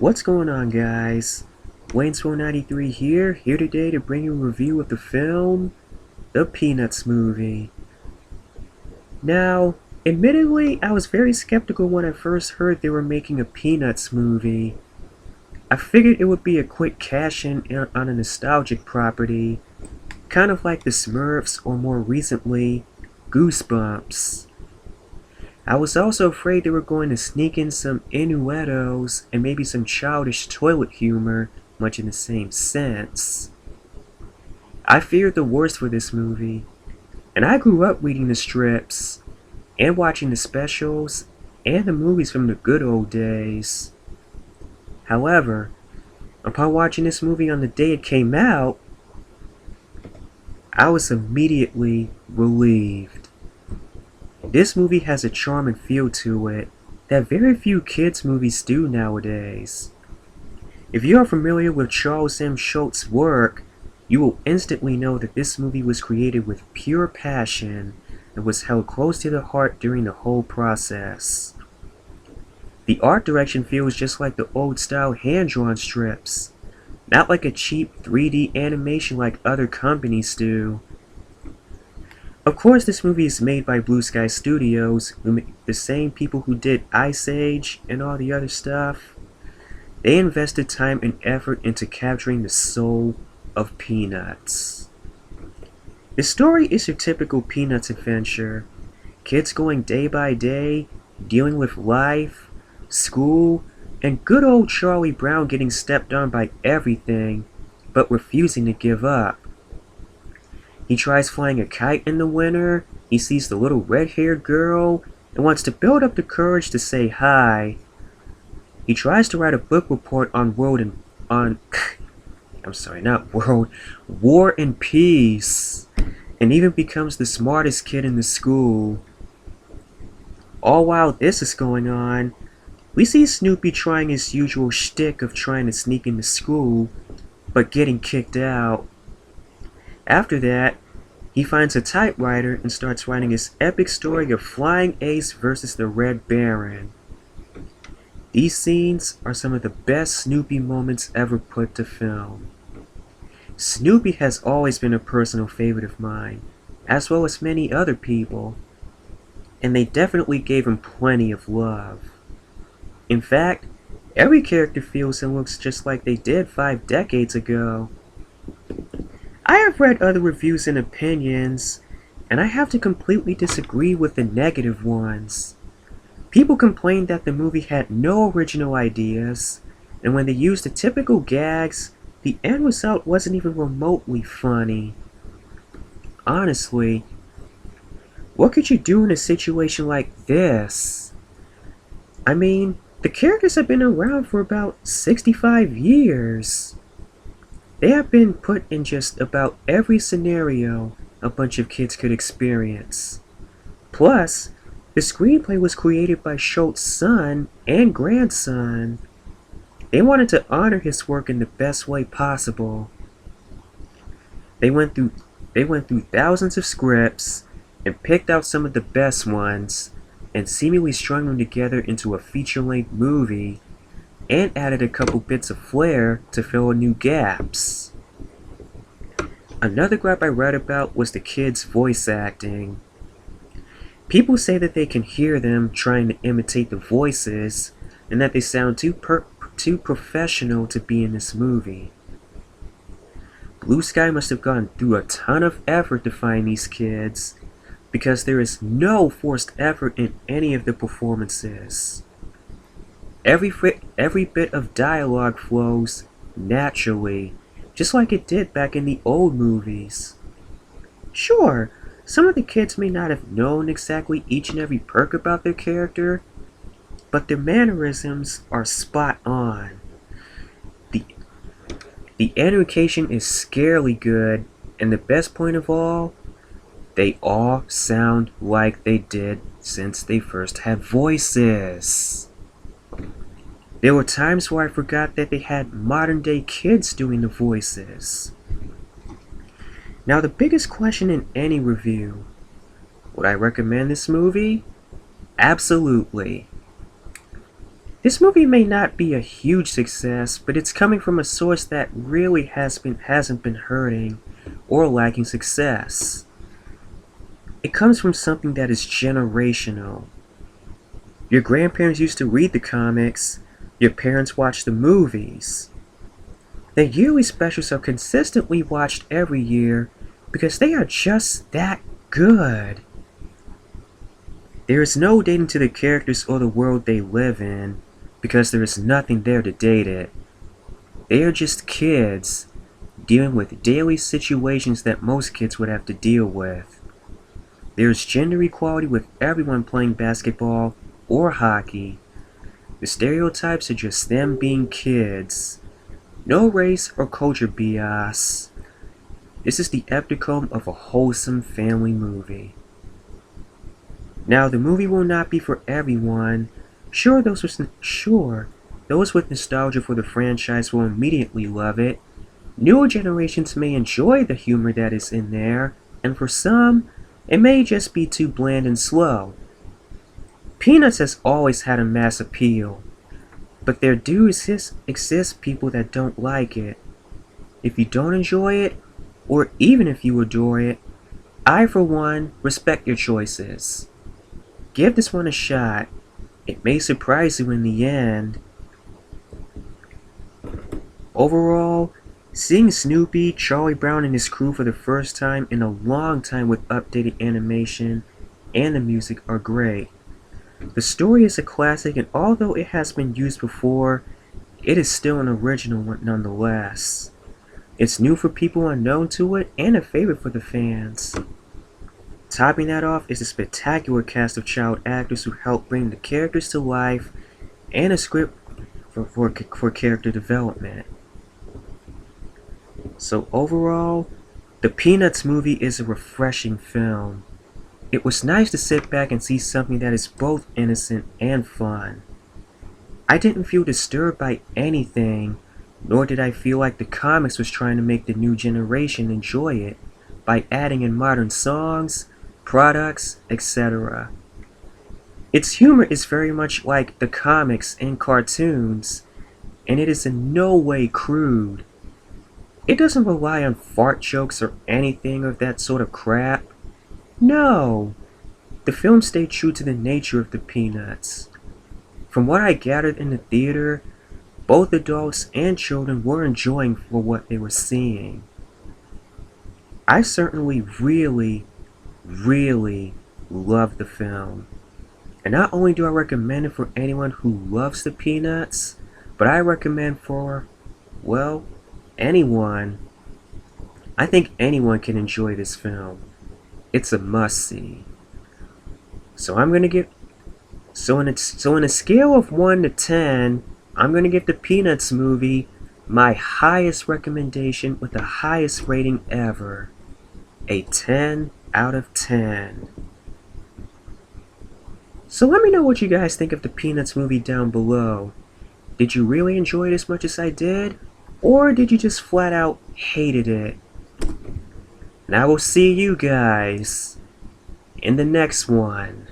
What's going on, guys? Waynesville93 here today to bring you a review of the film, The Peanuts Movie. Now, admittedly, I was very skeptical when I first heard they were making a Peanuts movie. I figured it would be a quick cash-in on a nostalgic property, kind of like the Smurfs or more recently, Goosebumps. I was also afraid they were going to sneak in some innuendos and maybe some childish toilet humor, much in the same sense. I feared the worst for this movie, and I grew up reading the strips, and watching the specials, and the movies from the good old days. However, upon watching this movie on the day it came out, I was immediately relieved. This movie has a charm and feel to it that very few kids' movies do nowadays. If you are familiar with Charles M. Schulz's work, you will instantly know that this movie was created with pure passion and was held close to the heart during the whole process. The art direction feels just like the old-style hand-drawn strips, not like a cheap 3D animation like other companies do. Of course, this movie is made by Blue Sky Studios, the same people who did Ice Age and all the other stuff. They invested time and effort into capturing the soul of Peanuts. The story is your typical Peanuts adventure. Kids going day by day, dealing with life, school, and good old Charlie Brown getting stepped on by everything, but refusing to give up. He tries flying a kite in the winter, he sees the little red-haired girl, and wants to build up the courage to say hi. He tries to write a book report on War and Peace, and even becomes the smartest kid in the school. All while this is going on, we see Snoopy trying his usual shtick of trying to sneak into school, but getting kicked out. After that, he finds a typewriter and starts writing his epic story of Flying Ace versus the Red Baron. These scenes are some of the best Snoopy moments ever put to film. Snoopy has always been a personal favorite of mine, as well as many other people, and they definitely gave him plenty of love. In fact, every character feels and looks just like they did 5 decades ago. I have read other reviews and opinions, and I have to completely disagree with the negative ones. People complained that the movie had no original ideas, and when they used the typical gags, the end result wasn't even remotely funny. Honestly, what could you do in a situation like this? I mean, the characters have been around for about 65 years. They have been put in just about every scenario a bunch of kids could experience. Plus, the screenplay was created by Schultz's son and grandson. They wanted to honor his work in the best way possible. They went through thousands of scripts and picked out some of the best ones and seemingly strung them together into a feature-length movie, and added a couple bits of flair to fill in new gaps. Another gripe I read about was the kids' voice acting. People say that they can hear them trying to imitate the voices, and that they sound too professional to be in this movie. Blue Sky must have gone through a ton of effort to find these kids, because there is no forced effort in any of the performances. Every bit of dialogue flows naturally, just like it did back in the old movies. Sure, some of the kids may not have known exactly each and every perk about their character, but their mannerisms are spot on. The animation is scarily good, and the best point of all, they all sound like they did since they first had voices. There were times where I forgot that they had modern-day kids doing the voices. Now, the biggest question in any review: would I recommend this movie? Absolutely. This movie may not be a huge success, but it's coming from a source that really hasn't been hurting or lacking success. It comes from something that is generational. Your grandparents used to read the comics, your parents watched the movies. The yearly specials are consistently watched every year because they are just that good. There is no dating to the characters or the world they live in because there is nothing there to date it. They are just kids dealing with daily situations that most kids would have to deal with. There is gender equality with everyone playing basketball or hockey. The stereotypes are just them being kids. No race or culture BS. This is the epitome of a wholesome family movie. Now, the movie will not be for everyone. Sure, those with nostalgia for the franchise will immediately love it. Newer generations may enjoy the humor that is in there, and for some, it may just be too bland and slow. Peanuts has always had a mass appeal, but there do exist people that don't like it. If you don't enjoy it, or even if you adore it, I, for one, respect your choices. Give this one a shot. It may surprise you in the end. Overall, seeing Snoopy, Charlie Brown, and his crew for the first time in a long time with updated animation and the music are great. The story is a classic, and although it has been used before, it is still an original one nonetheless. It's new for people unknown to it, and a favorite for the fans. Topping that off is a spectacular cast of child actors who help bring the characters to life, and a script for character development. So overall, the Peanuts movie is a refreshing film. It was nice to sit back and see something that is both innocent and fun. I didn't feel disturbed by anything, nor did I feel like the comics was trying to make the new generation enjoy it by adding in modern songs, products, etc. Its humor is very much like the comics and cartoons, and it is in no way crude. It doesn't rely on fart jokes or anything of that sort of crap. No, the film stayed true to the nature of the Peanuts. From what I gathered in the theater, both adults and children were enjoying for what they were seeing. I certainly really loved the film. And not only do I recommend it for anyone who loves the Peanuts, but I recommend for, well, anyone. I think anyone can enjoy this film. It's a must-see. So I'm gonna give. So in a scale of 1 to 10, I'm gonna give the Peanuts movie my highest recommendation with the highest rating ever. A 10 out of 10. So let me know what you guys think of the Peanuts movie down below. Did you really enjoy it as much as I did? Or did you just flat out hated it? And I will see you guys in the next one.